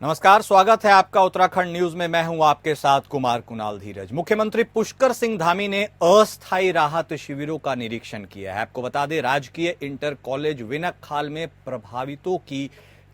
नमस्कार, स्वागत है आपका उत्तराखंड न्यूज में। मैं हूं आपके साथ कुमार कुणाल धीरज। मुख्यमंत्री पुष्कर सिंह धामी ने अस्थायी राहत शिविरों का निरीक्षण किया है। आपको बता दें, राजकीय इंटर कॉलेज विनकखाल में प्रभावितों की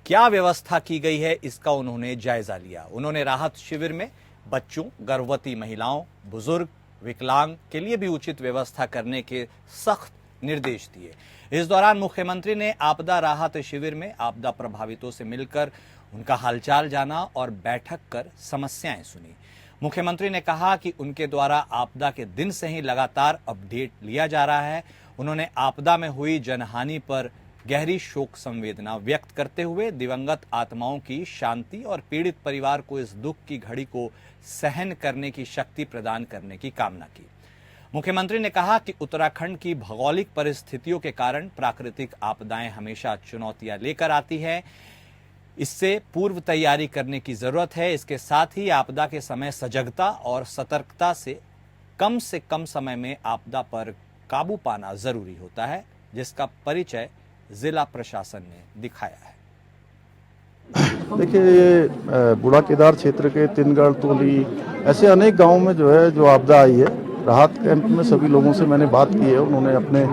क्या व्यवस्था की गई है, इसका उन्होंने जायजा लिया। उन्होंने राहत शिविर में बच्चों, गर्भवती महिलाओं, बुजुर्ग, विकलांग के लिए भी उचित व्यवस्था करने के सख्त निर्देश दिए। इस दौरान मुख्यमंत्री ने आपदा राहत शिविर में आपदा प्रभावितों से मिलकर उनका हालचाल जाना और बैठक कर समस्याएं सुनी। मुख्यमंत्री ने कहा कि उनके द्वारा आपदा के दिन से ही लगातार अपडेट लिया जा रहा है। उन्होंने आपदा में हुई जनहानि पर गहरी शोक संवेदना व्यक्त करते हुए दिवंगत आत्माओं की शांति और पीड़ित परिवार को इस दुख की घड़ी को सहन करने की शक्ति प्रदान करने की कामना की। मुख्यमंत्री ने कहा कि उत्तराखंड की भौगोलिक परिस्थितियों के कारण प्राकृतिक आपदाएं हमेशा चुनौतियां लेकर आती हैं। इससे पूर्व तैयारी करने की जरूरत है। इसके साथ ही आपदा के समय सजगता और सतर्कता से कम समय में आपदा पर काबू पाना जरूरी होता है, जिसका परिचय जिला प्रशासन ने दिखाया है। देखिए, ये बूढ़ा केदार क्षेत्र के तिनगढ़, तोली, ऐसे अनेक गांवों में जो आपदा आई है, राहत कैंप में सभी लोगों से मैंने बात की है। उन्होंने अपने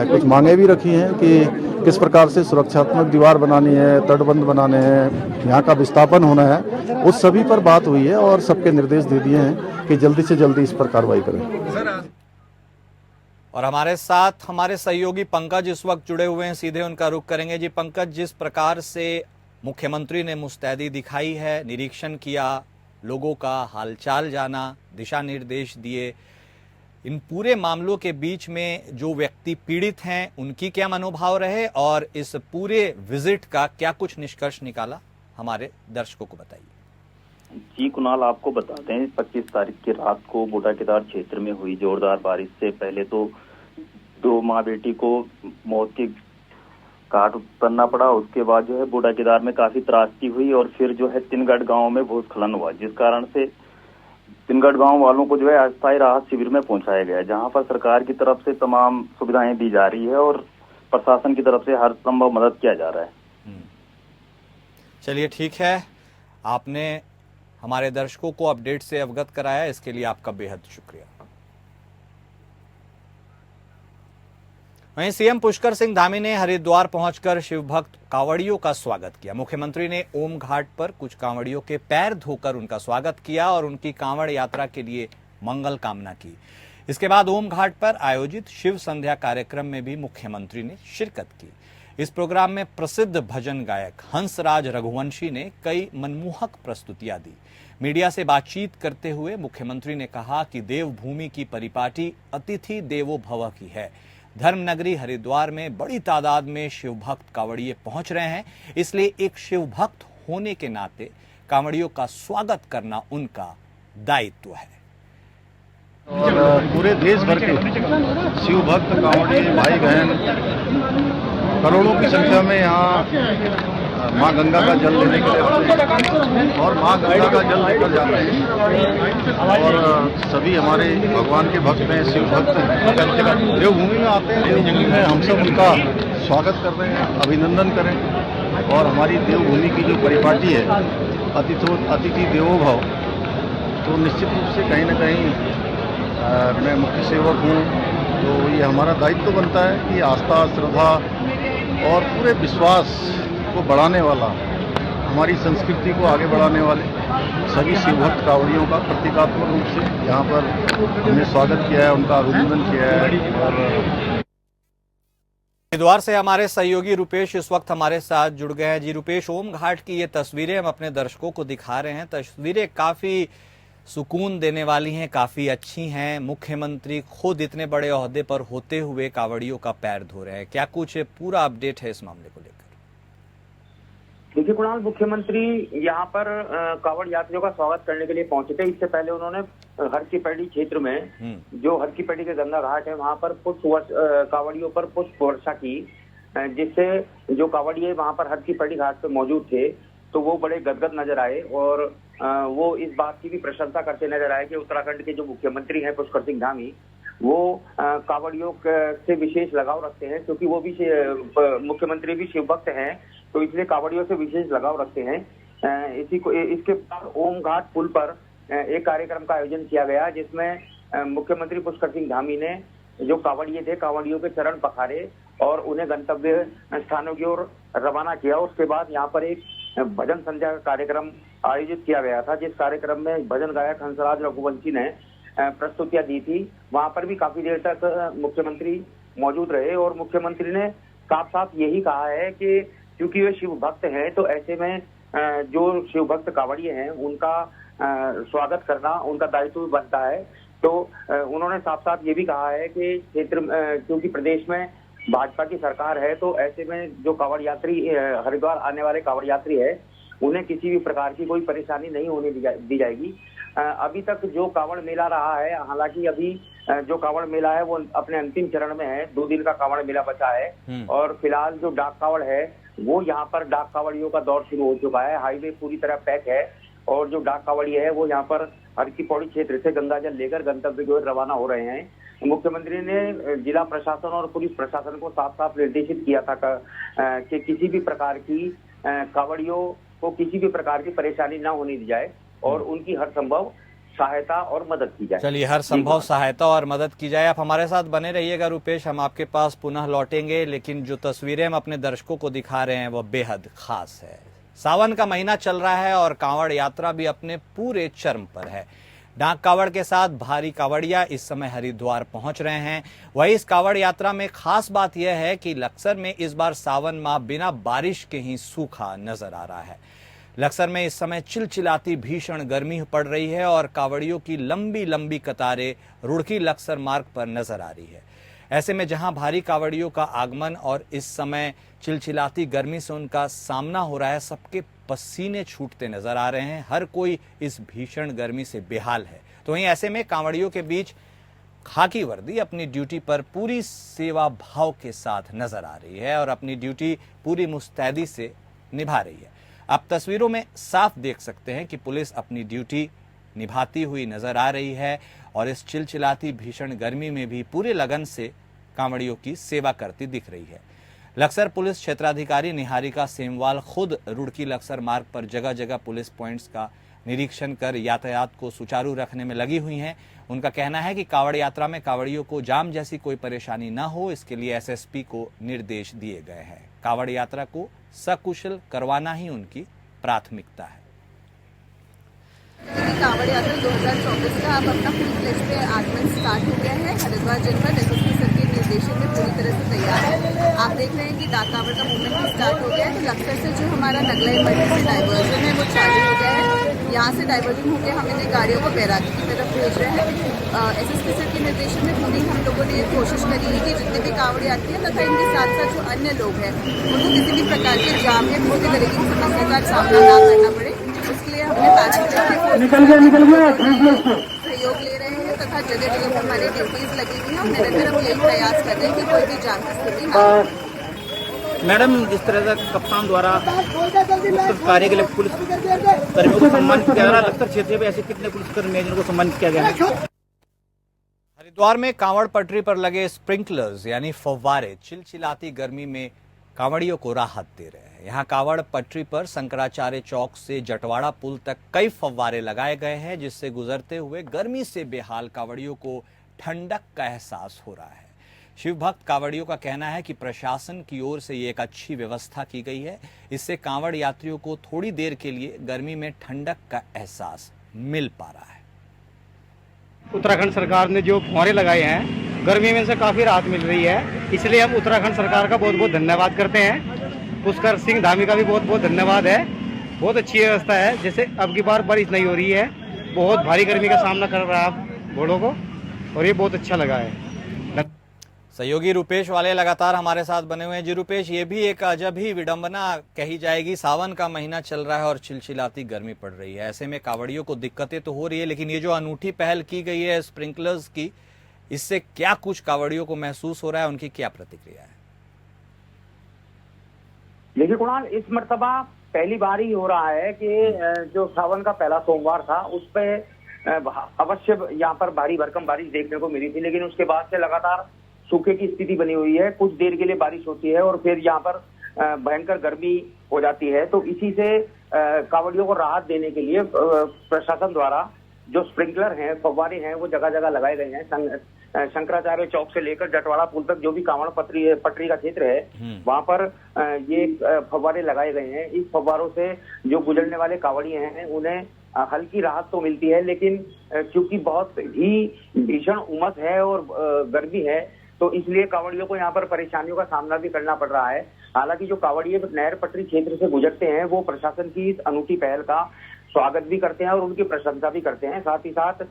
कुछ मांगे भी रखी हैं कि किस प्रकार से सुरक्षात्मक दीवार बनानी है, तटबंध बनाने हैं, यहाँ का विस्थापन होना है, उस सभी पर बात हुई है और सबके निर्देश दे दिए हैं कि जल्दी से जल्दी इस पर कार्रवाई करें। और हमारे साथ हमारे सहयोगी पंकज इस वक्त जुड़े हुए हैं, सीधे उनका रुख करेंगे। जी पंकज, जिस प्रकार से मुख्यमंत्री ने मुस्तैदी दिखाई है, निरीक्षण किया, लोगों का हालचाल जाना, दिशा निर्देश दिए, इन पूरे मामलों के बीच में जो व्यक्ति पीड़ित हैं उनकी क्या मनोभाव रहे और इस पूरे विजिट का क्या कुछ निष्कर्ष निकाला, हमारे दर्शकों को बताइए। जी कुणाल, आपको बता दें 25 तारीख की रात को बूढ़ा केदार क्षेत्र में हुई जोरदार बारिश से पहले तो 2 माँ बेटी को मौत की घाट उतरना पड़ा। उसके बाद जो है बूढ़ा केदार में काफी त्रासदी हुई और फिर जो है तिनगढ़ गांव में भूस्खलन हुआ, जिस कारण से तिनगढ़ गांव वालों को जो है अस्थायी राहत शिविर में पहुंचाया गया, जहां पर सरकार की तरफ से तमाम सुविधाएं दी जा रही है और प्रशासन की तरफ से हर संभव मदद किया जा रहा है। चलिए ठीक है, आपने हमारे दर्शकों को अपडेट से अवगत कराया, इसके लिए आपका बेहद शुक्रिया। वहीं सीएम पुष्कर सिंह धामी ने हरिद्वार पहुंचकर शिव भक्त कांवड़ियों का स्वागत किया। मुख्यमंत्री ने ओम घाट पर कुछ कांवड़ियों के पैर धोकर उनका स्वागत किया और उनकी कांवड़ यात्रा के लिए मंगल कामना की। इसके बाद ओम घाट पर आयोजित शिव संध्या कार्यक्रम में भी मुख्यमंत्री ने शिरकत की। इस प्रोग्राम में प्रसिद्ध भजन गायक हंसराज रघुवंशी ने कई मनमोहक प्रस्तुतियां दी। मीडिया से बातचीत करते हुए मुख्यमंत्री ने कहा कि देवभूमि की परिपाटी अतिथि देवो भव की है। धर्मनगरी हरिद्वार में बड़ी तादाद में शिव भक्त कांवड़िए पहुंच रहे हैं, इसलिए एक शिव भक्त होने के नाते कांवड़ियों का स्वागत करना उनका दायित्व है। और पूरे देश भर के शिव भक्त कांवड़ी भाई बहन करोड़ों की संख्या में यहाँ माँ गंगा का जल लेने के लिए और माँ गंगा का जल लेकर जाते हैं। और सभी हमारे भगवान के भक्त हैं, शिव भक्त हैं, देवभूमि में आते हैं। देवभूमि में हम सब उनका स्वागत कर रहे हैं, अभिनंदन करें। और हमारी देवभूमि की जो परिपाटी है अतिथि देवो भव, तो निश्चित रूप से कहीं न कहीं मैं मुख्य सेवक हूँ, तो ये हमारा दायित्व बनता है कि आस्था, श्रद्धा और पूरे विश्वास को बढ़ाने वाला, हमारी संस्कृति को आगे बढ़ाने वाले सभी शिव भक्त कांवड़ियों का प्रतीकात्मक रूप से यहाँ पर हमने स्वागत किया है, उनका अभिनंदन किया है। और हरिद्वार से हमारे सहयोगी रुपेश इस वक्त हमारे साथ जुड़ गए हैं। जी रुपेश, ओम घाट की ये तस्वीरें हम अपने दर्शकों को दिखा रहे हैं। तस्वीरें काफी सुकून देने वाली हैं, काफी अच्छी हैं। मुख्यमंत्री खुद इतने बड़े ओहदे पर होते हुए कांवड़ियों का पैर धो रहे हैं, क्या कुछ पूरा अपडेट है इस मामले को लेकर? देखिए कुणाल, मुख्यमंत्री यहाँ पर कांवड़ यात्रियों का स्वागत करने के लिए पहुंचे थे। इससे पहले उन्होंने हर की पैड़ी क्षेत्र में, जो हर की पैड़ी के गंगा घाट है, वहां पर कांवड़ियों पर पुष्प वर्षा की, जिससे जो कांवड़िये वहां पर हर की पैड़ी घाट पे मौजूद थे तो वो बड़े गदगद नजर आए और वो इस बात की भी प्रशंसा करते नजर आए कि उत्तराखंड के जो मुख्यमंत्री हैं पुष्कर सिंह धामी, वो कांवड़ियों से विशेष लगाव रखते हैं, क्योंकि वो भी मुख्यमंत्री भी शिव भक्त हैं, तो इसलिए कांवड़ियों से विशेष लगाव रखते हैं। इसके बाद ओम घाट पुल पर एक कार्यक्रम का आयोजन किया गया, जिसमें मुख्यमंत्री पुष्कर सिंह धामी ने जो कांवड़िए थे, कांवड़ियों के चरण पखारे और उन्हें गंतव्य स्थानों की ओर रवाना किया। उसके बाद यहाँ पर एक भजन संध्या का कार्यक्रम आयोजित किया गया था, जिस कार्यक्रम में भजन गायक हंसराज रघुवंशी ने प्रस्तुतियां दी थी। वहां पर भी काफी देर तक मुख्यमंत्री मौजूद रहे और मुख्यमंत्री ने साफ साफ यही कहा है कि क्योंकि वे शिव भक्त हैं, तो ऐसे में जो शिव भक्त कांवड़िए हैं उनका स्वागत करना उनका दायित्व बनता है। तो उन्होंने साफ साफ ये भी कहा है कि क्षेत्र क्योंकि प्रदेश में भाजपा की सरकार है, तो ऐसे में जो कांवड़ यात्री हरिद्वार आने वाले कांवड़ यात्री है उन्हें किसी भी प्रकार की कोई परेशानी नहीं होने दी जाएगी। अभी तक जो कांवड़ मेला रहा है, हालांकि अभी जो कांवड़ मेला है वो अपने अंतिम चरण में है, 2 दिन का कांवड़ मेला बचा है और फिलहाल जो डाक कांवड़ है वो यहाँ पर डाक कांवड़ियों का दौर शुरू हो चुका है। हाईवे पूरी तरह पैक है और जो डाक कांवड़िए है वो यहाँ पर हर की पौड़ी क्षेत्र से गंगा जल लेकर गंतव्य की ओर रवाना हो रहे हैं। मुख्यमंत्री ने जिला प्रशासन और पुलिस प्रशासन को साफ साफ निर्देशित किया था कि किसी भी प्रकार की कांवड़ियों को किसी भी प्रकार की परेशानी न होने दी जाए और उनकी हर संभव सहायता और मदद की जाए। चलिए, हर संभव सहायता और मदद की जाए। आप हमारे साथ बने रहिएगा रुपेश, हम आपके पास पुनः लौटेंगे। लेकिन जो तस्वीरें हम अपने दर्शकों को दिखा रहे हैं वो बेहद खास है। सावन का महीना चल रहा है और कांवड़ यात्रा भी अपने पूरे चरम पर है। डाक कांवड़ के साथ भारी कांवड़िया इस समय हरिद्वार पहुंच रहे हैं। वही इस कांवड़ यात्रा में खास बात यह है कि लक्सर में इस बार सावन माह बिना बारिश के ही सूखा नजर आ रहा है। लक्सर में इस समय चिलचिलाती भीषण गर्मी पड़ रही है और कांवड़ियों की लंबी लंबी कतारें रुड़की लक्सर मार्ग पर नजर आ रही है। ऐसे में जहां भारी कांवड़ियों का आगमन और इस समय चिलचिलाती गर्मी से उनका सामना हो रहा है, सबके पसीने छूटते नजर आ रहे हैं। हर कोई इस भीषण गर्मी से बेहाल है। तो वहीं ऐसे में कांवड़ियों के बीच खाकी वर्दी अपनी ड्यूटी पर पूरी सेवा भाव के साथ नजर आ रही है और अपनी ड्यूटी पूरी मुस्तैदी से निभा रही है। आप तस्वीरों में साफ देख सकते हैं कि पुलिस अपनी ड्यूटी निभाती हुई नजर आ रही है और इस चिलचिलाती भीषण गर्मी में भी पूरे लगन से कांवड़ियों की सेवा करती दिख रही है। लक्सर पुलिस क्षेत्राधिकारी निहारिका सेमवाल खुद रुड़की लक्सर मार्ग पर जगह जगह पुलिस पॉइंट्स का निरीक्षण कर यातायात को सुचारू रखने में लगी हुई हैं। उनका कहना है कि कांवड़ यात्रा में कांवड़ियों को जाम जैसी कोई परेशानी न हो, इसके लिए एसएसपी को निर्देश दिए गए हैं। कांवड़ यात्रा को सकुशल करवाना ही उनकी प्राथमिकता है। कांवड़ यात्रा 2024 का अब अपना फुल फ्लेज पे आगमन स्टार्ट हो गया है। हरिद्वार जनपद एसएसपी सर के निर्देशन में पूरी तरह से तैयार है। आप देख रहे हैं कि डाक कांवड़ का मूवमेंट भी स्टार्ट हो गया है। लक्सर से जो हमारा नगला इमरजेंसी डाइवर्जन है वो चालू हो गया है। यहाँ से डाइवर्जन होकर हम इन्हें गाड़ियों को बैरागी की तरफ भेज रहे हैं। एसएसपी सर के निर्देशन में पूरी हम लोगों ने ये कोशिश करी है कि जितने भी कांवड़ यात्री हैं तथा इनके साथ साथ जो अन्य लोग हैं उनको किसी भी प्रकार के जाम या किसी तरह की समस्या का सामना ना करना पड़े, उसके लिए हमने सहयोग ले रहे हैं तथा जगह जगह पर हमारी ड्यूटीज लगी हुई हैं और निरंतर हम यही प्रयास कर रहे हैं कि कोई भी जाम की स्थिति ना हो। मैडम, जिस तरह से कप्तान द्वारा कार्य के लिए पुलिस कर्मियों को सम्मानित किया गया, लक्सर क्षेत्र में ऐसे कितने पुलिसकर्मी हैं जिनको सम्मानित किया गया है? हरिद्वार में कांवड़ पटरी पर लगे स्प्रिंकलर्स यानी फव्वारे चिलचिलाती गर्मी में कांवड़ियों को राहत दे रहे हैं। यहाँ कांवड़ पटरी पर शंकराचार्य चौक से जटवाड़ा पुल तक कई फव्वारे लगाए गए हैं, जिससे गुजरते हुए गर्मी से बेहाल कांवड़ियों को ठंडक का एहसास हो रहा है। शिव भक्त कांवड़ियों का कहना है कि प्रशासन की ओर से ये एक अच्छी व्यवस्था की गई है। इससे कांवड़ यात्रियों को थोड़ी देर के लिए गर्मी में ठंडक का एहसास मिल पा रहा है। उत्तराखंड सरकार ने जो फव्वारे लगाए हैं, गर्मी में से काफी राहत मिल रही है, इसलिए हम उत्तराखंड सरकार का बहुत बहुत धन्यवाद करते हैं। पुष्कर सिंह धामी का भी बहुत बहुत धन्यवाद है। बहुत अच्छी व्यवस्था है। जैसे अब की बार बारिश नहीं हो रही है, बहुत भारी गर्मी का सामना कर रहा है घोड़ों को, और ये बहुत अच्छा लगा है। सहयोगी रुपेश वाले लगातार हमारे साथ बने हुए हैं। जी रुपेश, ये भी एक अजब ही विडंबना कही जाएगी। सावन का महीना चल रहा है और चिलचिलाती गर्मी पड़ रही है। ऐसे में कांवड़ियों को दिक्कतें तो हो रही है, लेकिन ये जो अनूठी पहल की गई है स्प्रिंकलर्स की, इससे क्या कुछ कांवड़ियों को महसूस हो रहा है, उनकी क्या प्रतिक्रिया है? देखिए कुणाल, इस मर्तबा पहली बार ही हो रहा है कि जो सावन का पहला सोमवार था उस पे अवश्य यहाँ पर भारी भरकम बारिश देखने को मिली थी, लेकिन उसके बाद से लगातार सूखे की स्थिति बनी हुई है। कुछ देर के लिए बारिश होती है और फिर यहाँ पर भयंकर गर्मी हो जाती है। तो इसी से कांवड़ियों को राहत देने के लिए प्रशासन द्वारा जो स्प्रिंकलर हैं, फव्वारे हैं, वो जगह जगह लगाए गए हैं। शंकराचार्य चौक से लेकर जटवाड़ा पुल तक जो भी कांवड़ पटरी का क्षेत्र है, वहां पर ये फव्वारे लगाए गए हैं। इस फव्वारों से जो गुजरने वाले कांवड़िए हैं उन्हें हल्की राहत तो मिलती है, लेकिन क्योंकि बहुत ही भीषण उमस है और गर्मी है, तो इसलिए कांवड़ियों को यहाँ पर परेशानियों का सामना भी करना पड़ रहा है। हालांकि जो कांवड़िए नहर पटरी क्षेत्र से गुजरते हैं वो प्रशासन की इस अनूठी पहल का स्वागत भी करते हैं और उनकी प्रशंसा भी करते हैं। साथ ही साथ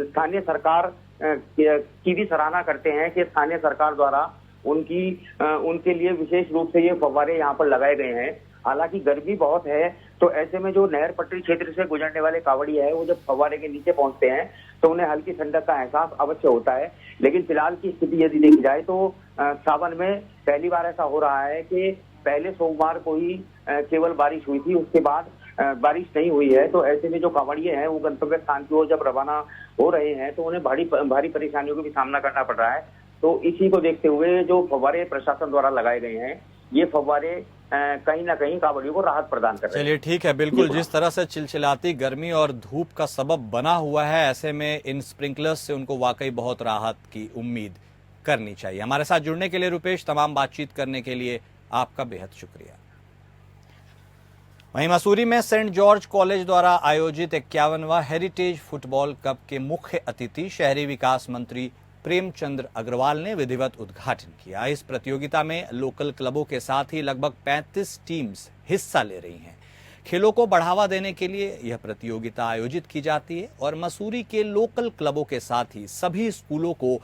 स्थानीय सरकार की भी सराहना करते हैं कि स्थानीय सरकार द्वारा उनके लिए विशेष रूप से ये फव्वारे यहाँ पर लगाए गए हैं। हालांकि गर्मी बहुत है, तो ऐसे में जो नहर पटरी क्षेत्र से गुजरने वाले कांवड़िए हैं वो जब फव्वारे के नीचे पहुंचते हैं तो उन्हें हल्की ठंडक का एहसास अवश्य होता है। लेकिन फिलहाल की स्थिति यदि देखी जाए तो सावन में पहली बार ऐसा हो रहा है कि पहले सोमवार को ही केवल बारिश हुई थी, उसके बाद बारिश नहीं हुई है। तो ऐसे में जो कांवड़िए हैं वो गंतव्य स्थान की ओर जब रवाना हो रहे हैं तो उन्हें भारी परेशानियों का भी सामना करना पड़ रहा है। तो इसी को देखते हुए जो फव्वारे प्रशासन द्वारा लगाए गए हैं, ये फव्वारे कहीं ना कहीं कांवड़ियों को राहत प्रदान कर रहे हैं। चलिए ठीक है, बिल्कुल जिस तरह से चिलचिलाती गर्मी और धूप का सबब बना हुआ है, ऐसे में इन स्प्रिंकलर्स से उनको वाकई बहुत राहत की उम्मीद करनी चाहिए। हमारे साथ जुड़ने के लिए रुपेश, तमाम बातचीत करने के लिए आपका बेहद शुक्रिया। वहीं मसूरी में सेंट जॉर्ज कॉलेज द्वारा आयोजित 51वां हेरिटेज फुटबॉल कप के मुख्य अतिथि शहरी विकास मंत्री प्रेमचंद्र अग्रवाल ने विधिवत उद्घाटन किया। इस प्रतियोगिता में लोकल क्लबों के साथ ही लगभग 35 टीम्स हिस्सा ले रही हैं। खेलों को बढ़ावा देने के लिए यह प्रतियोगिता आयोजित की जाती है और मसूरी के लोकल क्लबों के साथ ही सभी स्कूलों को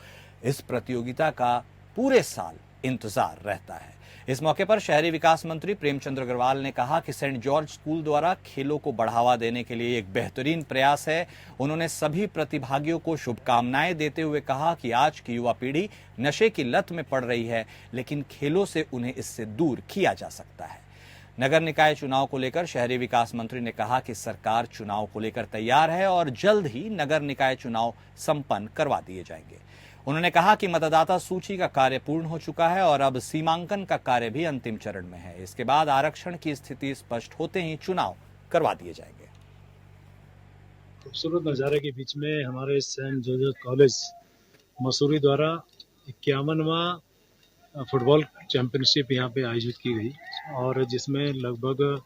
इस प्रतियोगिता का पूरे साल इंतजार रहता है। इस मौके पर शहरी विकास मंत्री प्रेमचंद्र अग्रवाल ने कहा कि सेंट जॉर्ज स्कूल द्वारा खेलों को बढ़ावा देने के लिए एक बेहतरीन प्रयास है। उन्होंने सभी प्रतिभागियों को शुभकामनाएं देते हुए कहा कि आज की युवा पीढ़ी नशे की लत में पड़ रही है, लेकिन खेलों से उन्हें इससे दूर किया जा सकता है। नगर निकाय चुनाव को लेकर शहरी विकास मंत्री ने कहा कि सरकार चुनाव को लेकर तैयार है और जल्द ही नगर निकाय चुनाव संपन्न करवा दिए जाएंगे। उन्होंने कहा कि मतदाता सूची का कार्य पूर्ण हो चुका है और अब सीमांकन का कार्य भी अंतिम चरण में है। इसके बाद आरक्षण की स्थिति स्पष्ट होते ही चुनाव करवा दिए जाएंगे। खूबसूरत नज़ारे के बीच में हमारे सेंट जॉर्ज कॉलेज मसूरी द्वारा 51वां फुटबॉल चैंपियनशिप यहाँ पे आयोजित की गई और जिसमें लगभग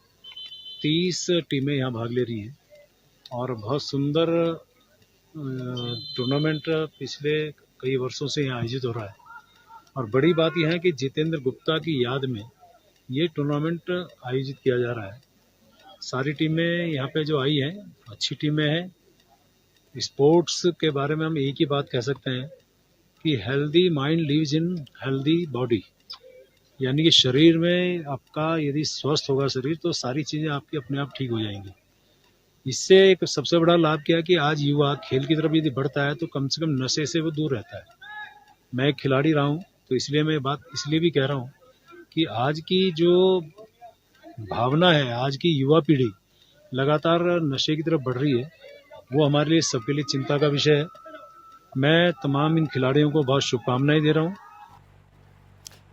30 टीमें यहाँ भाग ले रही हैं और बहुत सुंदर टूर्नामेंट पिछले कई वर्षों से यहाँ आयोजित हो रहा है। और बड़ी बात यह है कि जितेंद्र गुप्ता की याद में ये टूर्नामेंट आयोजित किया जा रहा है। सारी टीमें यहाँ पे जो आई हैं अच्छी टीमें हैं। स्पोर्ट्स के बारे में हम एक ही बात कह सकते हैं कि healthy mind lives in healthy body, यानी कि शरीर में आपका यदि स्वस्थ होगा शरीर तो सारी चीज़ें आपकी अपने आप ठीक हो जाएंगी। इससे एक सबसे बड़ा लाभ क्या है कि आज युवा खेल की तरफ यदि बढ़ता है तो कम से कम नशे से वो दूर रहता है। मैं एक खिलाड़ी रहा हूँ तो इसलिए मैं बात इसलिए भी कह रहा हूँ कि आज की जो भावना है, आज की युवा पीढ़ी लगातार नशे की तरफ बढ़ रही है, वो हमारे लिए सबके लिए चिंता का विषय है। मैं तमाम इन खिलाड़ियों को बहुत शुभकामनाएं दे रहा हूँ।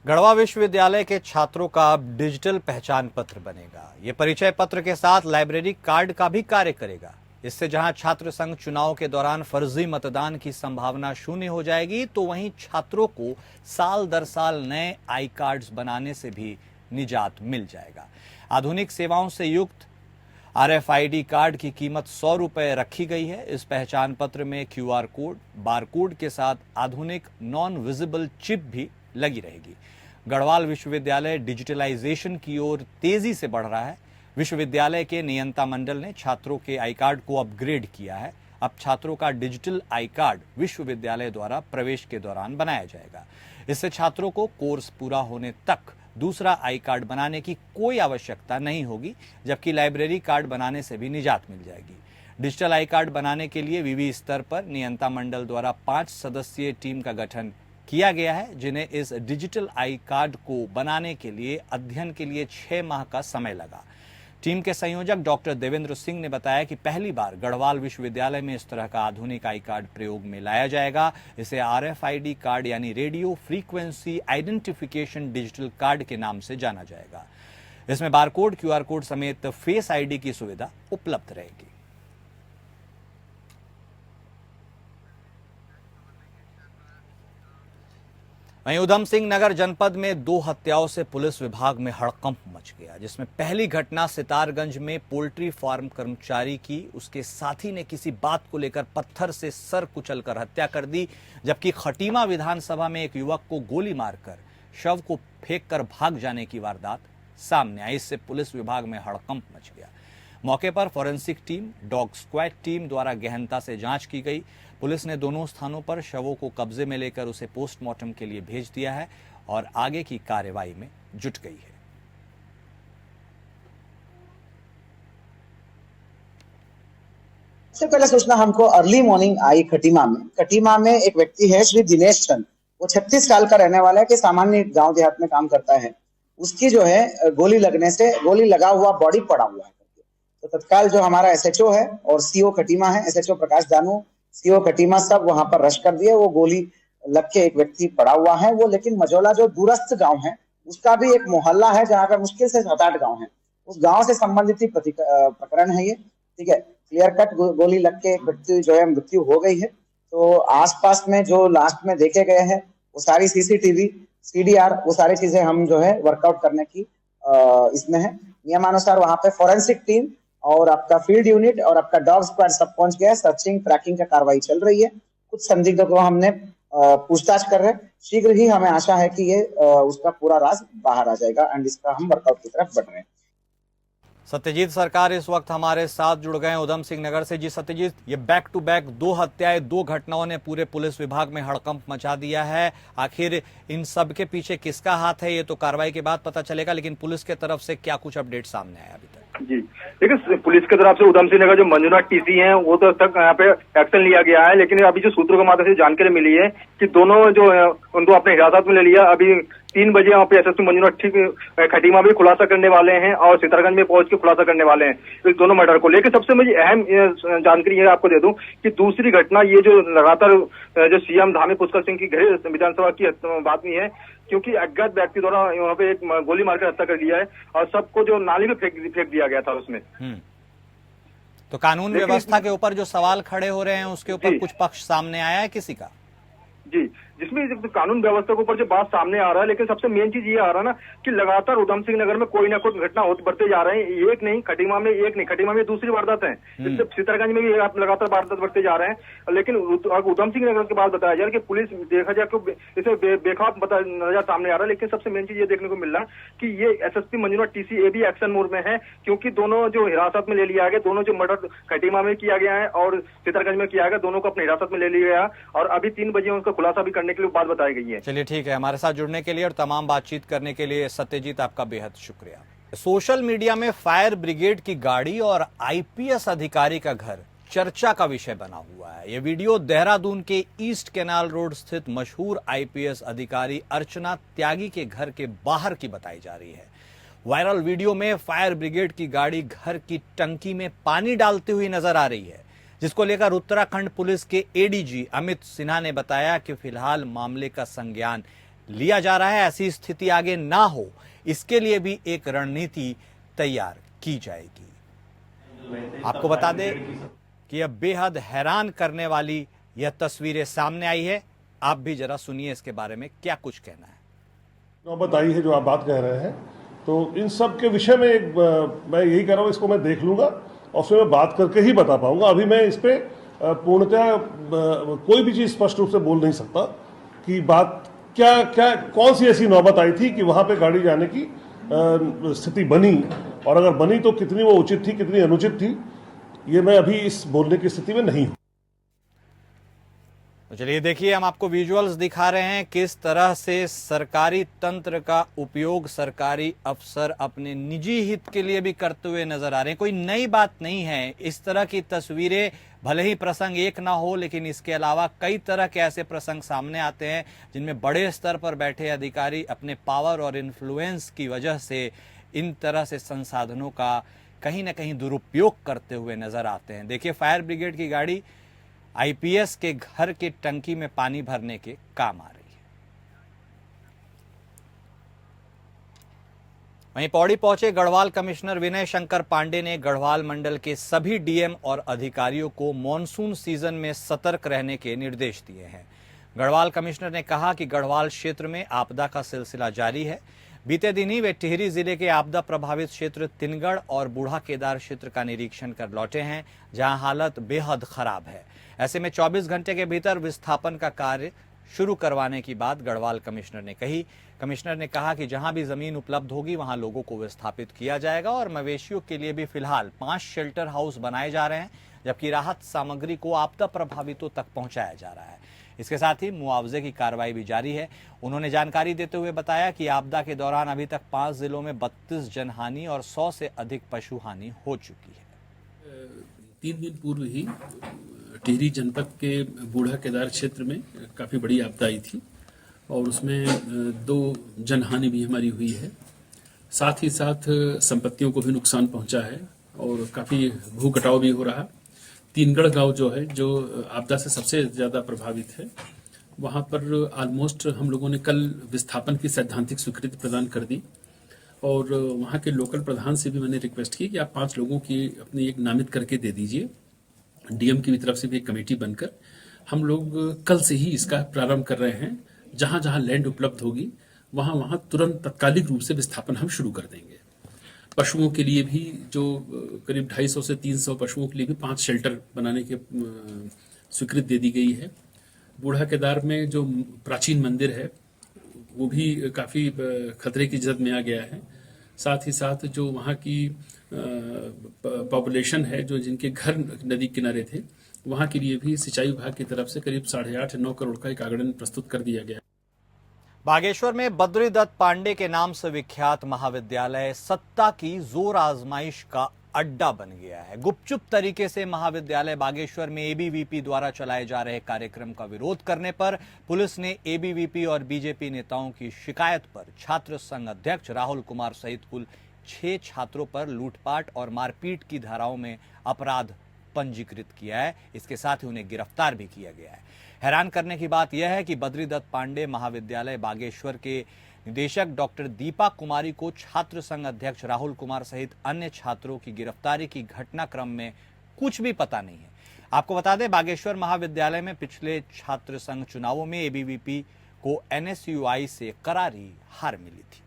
गढ़वा विश्वविद्यालय के छात्रों का अब डिजिटल पहचान पत्र बनेगा। ये परिचय पत्र के साथ लाइब्रेरी कार्ड का भी कार्य करेगा। इससे जहां छात्र संघ चुनाव के दौरान फर्जी मतदान की संभावना शून्य हो जाएगी, तो वहीं छात्रों को साल दर साल नए आई कार्ड्स बनाने से भी निजात मिल जाएगा। आधुनिक सेवाओं से युक्त RFID कार्ड की कीमत 100 रुपए रखी गई है। इस पहचान पत्र में QR कोड, बारकोड के साथ आधुनिक नॉन विजिबल चिप भी लगी रहेगी। गढ़वाल विश्वविद्यालय डिजिटलाइजेशन की ओर तेजी से बढ़ रहा है। विश्वविद्यालय के नियंता मंडल ने छात्रों के आई कार्ड को अपग्रेड किया है। अब छात्रों का डिजिटल आई कार्ड विश्वविद्यालय द्वारा प्रवेश के दौरान बनाया जाएगा। इससे छात्रों को कोर्स पूरा होने तक दूसरा आई कार्ड बनाने की कोई आवश्यकता नहीं होगी, जबकि लाइब्रेरी कार्ड बनाने से भी निजात मिल जाएगी। डिजिटल आई कार्ड बनाने के लिए विवि स्तर पर नियंता मंडल द्वारा 5 सदस्यीय टीम का गठन किया गया है, जिन्हें इस डिजिटल आई कार्ड को बनाने के लिए अध्ययन के लिए 6 माह का समय लगा। टीम के संयोजक डॉक्टर देवेंद्र सिंह ने बताया कि पहली बार गढ़वाल विश्वविद्यालय में इस तरह का आधुनिक आई कार्ड प्रयोग में लाया जाएगा। इसे RFID कार्ड यानी radio frequency identification digital card के नाम से जाना जाएगा। इसमें बारकोड, QR कोड समेत फेस ID की सुविधा उपलब्ध रहेगी। वहीं उधम सिंह नगर जनपद में 2 हत्याओं से पुलिस विभाग में हड़कंप मच गया, जिसमें पहली घटना सितारगंज में पोल्ट्री फार्म कर्मचारी की उसके साथी ने किसी बात को लेकर पत्थर से सर कुचलकर हत्या कर दी, जबकि खटीमा विधानसभा में एक युवक को गोली मारकर शव को फेंककर भाग जाने की वारदात सामने आई। इससे पुलिस विभाग में हड़कंप मच गया। मौके पर forensic team, dog squad team द्वारा गहनता से जांच की गई। पुलिस ने दोनों स्थानों पर शवों को कब्जे में लेकर उसे पोस्टमार्टम के लिए भेज दिया है और आगे की कार्रवाई में जुट गई है। सबसे पहले सूचना हमको अर्ली मॉर्निंग आई कटीमा में एक व्यक्ति है श्री दिनेश चंद, वो 36 साल का रहने वाला है कि सामान्य गांव देहात में काम करता है। उसकी जो है गोली लगने से गोली लगा हुआ बॉडी पड़ा हुआ है। तो तत्काल जो हमारा SHO है और CO कटीमा है, SHO प्रकाश दानू, CO कटीमा सब वहां पर रश कर दिए। वो गोली लग के एक व्यक्ति पड़ा हुआ है वो, लेकिन मजोला जो दूरस्थ गांव है उसका भी एक मोहल्ला है जहां पर मुश्किल से 7-8 गांव है, उस गांव से संबंधित ही प्रकरण है ये। ठीक है, क्लियर कट गोली लग के एक व्यक्ति जो है मृत्यु हो गई है। तो आसपास में जो लास्ट में देखे गए हैं वो सारी CCTV, CDR, वो सारी चीजें हम जो है वर्कआउट करने की इसमें है। नियमानुसार वहां पे फॉरेंसिक टीम और आपका फील्ड यूनिट और आपका डॉग स्क्वाड सब पहुंच गया है। सर्चिंग ट्रैकिंग का कार्रवाई चल रही है। कुछ संदिग्धों को हमने पूछताछ कर रहे हैं। शीघ्र ही हमें आशा है कि ये उसका पूरा राज बाहर आ जाएगा एंड इसका हम वर्कआउट की तरफ बढ़ रहे हैं। सत्यजीत सरकार इस वक्त हमारे साथ जुड़ गए उधम सिंह नगर से। जी सत्यजीत, ये बैक टू बैक 2 हत्याएं, 2 घटनाओं ने पूरे पुलिस विभाग में हड़कंप मचा दिया है। आखिर इन सब के पीछे किसका हाथ है ये तो कार्रवाई के बाद पता चलेगा, लेकिन पुलिस के तरफ से क्या कुछ अपडेट सामने आया अभी तक? जी देखिए, पुलिस की तरफ से उधम सिंह नगर जो मंजुनाथ TC हैं वो तो तक यहाँ पे एक्शन लिया गया है, लेकिन अभी जो सूत्रों के माध्यम से जानकारी मिली है कि दोनों जो है उनको अपने हिरासत में ले लिया। अभी 3 बजे यहाँ पे SSP मंजुनाथ खटीमा भी खुलासा करने वाले हैं और सितारगंज में पहुंच के खुलासा करने वाले हैं इस दोनों मर्डर को लेकर। सबसे मुझे अहम जानकारी ये आपको दे दूं कि दूसरी घटना ये जो लगातार जो CM धामी पुष्कर सिंह की गृह विधानसभा की बात नहीं है, क्योंकि अज्ञात व्यक्ति द्वारा यहाँ पे एक गोली मारकर हत्या कर दिया है और सबको जो नाली में फेंक दिया गया था उसमें। तो कानून व्यवस्था के ऊपर जो सवाल खड़े हो रहे हैं उसके ऊपर कुछ पक्ष सामने आया है किसी का? जी, जिसमें कानून व्यवस्था के ऊपर जो बात सामने आ रहा है, लेकिन सबसे मेन चीज ये आ रहा है ना कि लगातार उधम सिंह नगर में कोई ना कोई घटना बढ़ते जा रहे हैं। एक नहीं, खटीमा में एक नहीं, खटीमा में दूसरी वारदात है, इससे सितारगंज में भी लगातार वारदात बढ़ते जा रहे हैं। लेकिन उधम सिंह नगर के बाद बताया जा रहा है कि पुलिस देखा जाए तो इसे बेखौफ नजर सामने आ रहा है। लेकिन सबसे मेन चीज ये देखने को मिल रहा है कि ये SSP मंजुनाथ TC ये भी एक्शन मोड में है, क्योंकि दोनों जो हिरासत में ले लिया गया, दोनों जो मर्डर खटीमा में किया गया है और सितारगंज में किया गया, दोनों को अपनी हिरासत में ले लिया गया और अभी 3 बजे उनका खुलासा भी करने के लिए बात बताई गई है। चलिए ठीक है, हमारे साथ जुड़ने के लिए और तमाम बातचीत करने के लिए सत्यजीत आपका बेहद शुक्रिया। सोशल मीडिया में फायर ब्रिगेड की गाड़ी और IPS अधिकारी का घर चर्चा का विषय बना हुआ है। यह वीडियो देहरादून के ईस्ट कैनाल रोड स्थित मशहूर IPS अधिकारी अर्चना त्यागी के घर के बाहर की बताई जा रही है। वायरल वीडियो में फायर ब्रिगेड की गाड़ी घर की टंकी में पानी डालती हुई नजर आ रही है, जिसको लेकर उत्तराखंड पुलिस के ADG अमित सिन्हा ने बताया कि फिलहाल मामले का संज्ञान लिया जा रहा है। ऐसी स्थिति आगे ना हो इसके लिए भी एक रणनीति तैयार की जाएगी। आपको बता दें कि अब बेहद हैरान करने वाली यह तस्वीरें सामने आई है। आप भी जरा सुनिए इसके बारे में क्या कुछ कहना है। नौबत आई है जो आप बात कह रहे हैं, तो इन सब के विषय में मैं यही कह रहा हूँ, इसको मैं देख लूंगा और फिर मैं बात करके ही बता पाऊंगा। अभी मैं इस पे पूर्णतः कोई भी चीज स्पष्ट रूप से बोल नहीं सकता कि बात क्या कौन सी ऐसी नौबत आई थी कि वहां पे गाड़ी जाने की स्थिति बनी, और अगर बनी तो कितनी वो उचित थी, कितनी अनुचित थी, ये मैं अभी इस बोलने की स्थिति में नहीं हूं। तो चलिए देखिए, हम आपको विजुअल्स दिखा रहे हैं किस तरह से सरकारी तंत्र का उपयोग सरकारी अफसर अपने निजी हित के लिए भी करते हुए नजर आ रहे हैं। कोई नई बात नहीं है। इस तरह की तस्वीरें भले ही प्रसंग एक ना हो, लेकिन इसके अलावा कई तरह के ऐसे प्रसंग सामने आते हैं जिनमें बड़े स्तर पर बैठे अधिकारी अपने पावर और इन्फ्लुएंस की वजह से इन तरह से संसाधनों का कहीं ना कहीं दुरुपयोग करते हुए नजर आते हैं। देखिए, फायर ब्रिगेड की गाड़ी आईपीएस के घर के टंकी में पानी भरने के काम आ रही है। वहीं पौड़ी पहुंचे गढ़वाल कमिश्नर विनय शंकर पांडे ने गढ़वाल मंडल के सभी डीएम और अधिकारियों को मॉनसून सीजन में सतर्क रहने के निर्देश दिए हैं। गढ़वाल कमिश्नर ने कहा कि गढ़वाल क्षेत्र में आपदा का सिलसिला जारी है। बीते दिन ही वे टिहरी जिले के आपदा प्रभावित क्षेत्र तिनगढ़ और बूढ़ा केदार क्षेत्र का निरीक्षण कर लौटे हैं, जहां हालत बेहद खराब है। ऐसे में 24 घंटे के भीतर विस्थापन का कार्य शुरू करवाने की बात गढ़वाल कमिश्नर ने कही। कमिश्नर ने कहा कि जहां भी जमीन उपलब्ध होगी वहां लोगों को विस्थापित किया जाएगा और मवेशियों के लिए भी फिलहाल 5 शेल्टर हाउस बनाए जा रहे हैं, जबकि राहत सामग्री को आपदा प्रभावितों तक पहुंचाया जा रहा है। इसके साथ ही मुआवजे की कार्रवाई भी जारी है। उन्होंने जानकारी देते हुए बताया कि आपदा के दौरान अभी तक 5 जिलों में 32 जनहानि और 100 से अधिक पशु हानि हो चुकी है। 3 दिन पूर्व ही टिहरी जनपद के बूढ़ा केदार क्षेत्र में काफ़ी बड़ी आपदा आई थी और उसमें 2 जनहानि भी हमारी हुई है। साथ ही साथ संपत्तियों को भी नुकसान पहुंचा है और काफ़ी भू कटाव भी हो रहा। तीनगढ़ गांव जो है, जो आपदा से सबसे ज़्यादा प्रभावित है, वहां पर ऑलमोस्ट हम लोगों ने कल विस्थापन की सैद्धांतिक स्वीकृति प्रदान कर दी और वहां के लोकल प्रधान से भी मैंने रिक्वेस्ट की कि आप 5 लोगों की अपनी एक नामित करके दे दीजिए। डीएम की तरफ से भी एक कमेटी बनकर हम लोग कल से ही इसका प्रारंभ कर रहे हैं। जहां जहां लैंड उपलब्ध होगी वहां वहां तुरंत तत्कालिक रूप से विस्थापन हम शुरू कर देंगे। पशुओं के लिए भी जो करीब 250 से 300 पशुओं के लिए भी 5 शेल्टर बनाने के स्वीकृति दे दी गई है। बूढ़ा केदार में जो प्राचीन मंदिर है वो भी काफ़ी खतरे की जद में आ गया है। साथ ही साथ जो वहाँ की पॉपुलेशन है, जो जिनके घर नदी किनारे थे, वहाँ के लिए भी सिंचाई विभाग की तरफ से करीब 8.5-9 करोड़ का एक आगणन प्रस्तुत कर दिया गया। बागेश्वर में बद्रीदत्त पांडे के नाम से विख्यात महाविद्यालय सत्ता की जोर आजमाइश का अड्डा बन गया है। गुपचुप तरीके से महाविद्यालय बागेश्वर में एबीवीपी द्वारा चलाए जा रहे कार्यक्रम का विरोध करने पर पुलिस ने एबीवीपी और बीजेपी नेताओं की शिकायत पर छात्र संघ अध्यक्ष राहुल कुमार सहित कुल 6 छात्रों पर लूटपाट और मारपीट की धाराओं में अपराध पंजीकृत किया है। इसके साथ ही उन्हें गिरफ्तार भी किया गया है। हैरान करने की बात यह है कि बद्रीदत्त पांडे महाविद्यालय बागेश्वर के निदेशक डॉक्टर दीपा कुमारी को छात्र संघ अध्यक्ष राहुल कुमार सहित अन्य छात्रों की गिरफ्तारी की घटनाक्रम में कुछ भी पता नहीं है। आपको बता दें, बागेश्वर महाविद्यालय में पिछले छात्र संघ चुनावों में एबीवीपी को एनएसयूआई से करारी हार मिली थी।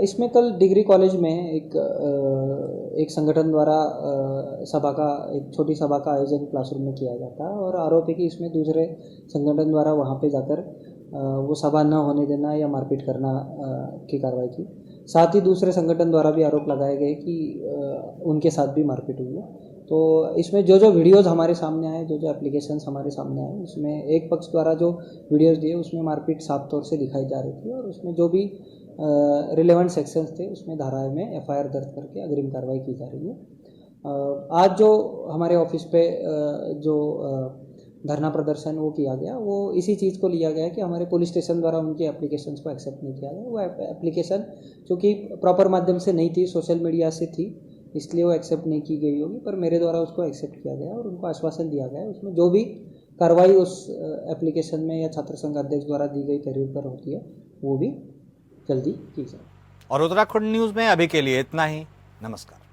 इसमें कल डिग्री कॉलेज में एक संगठन द्वारा एक छोटी सभा का आयोजन क्लासरूम में किया जाता है और आरोप है कि इसमें दूसरे संगठन द्वारा वहां पे जाकर वो सभा न होने देना या मारपीट करना की कार्रवाई की। साथ ही दूसरे संगठन द्वारा भी आरोप लगाए गए कि उनके साथ भी मारपीट हुई है। तो इसमें जो जो वीडियोस हमारे सामने आए, जो जो एप्लीकेशंस हमारे सामने आए, उसमें एक पक्ष द्वारा जो वीडियोस दिए उसमें मारपीट साफ तौर से दिखाई जा रही थी और उसमें जो भी रिलेवेंट सेक्शंस थे उसमें धाराएं में एफआईआर दर्ज करके अग्रिम कार्रवाई की जा रही है। आज जो हमारे ऑफिस पे जो धरना प्रदर्शन वो किया गया, वो इसी चीज़ को लिया गया कि हमारे पुलिस स्टेशन द्वारा उनकी एप्लीकेशंस को एक्सेप्ट नहीं किया गया। वो एप्लीकेशन चूँकि प्रॉपर माध्यम से नहीं थी, सोशल मीडिया से थी, इसलिए वो एक्सेप्ट नहीं की गई होगी, पर मेरे द्वारा उसको एक्सेप्ट किया गया और उनको आश्वासन दिया गया उसमें जो भी कार्रवाई उस एप्लीकेशन में या छात्र संघ अध्यक्ष द्वारा दी गई तहरीर पर होती है वो भी जल्दी की जाए। और उत्तराखंड न्यूज में अभी के लिए इतना ही। नमस्कार।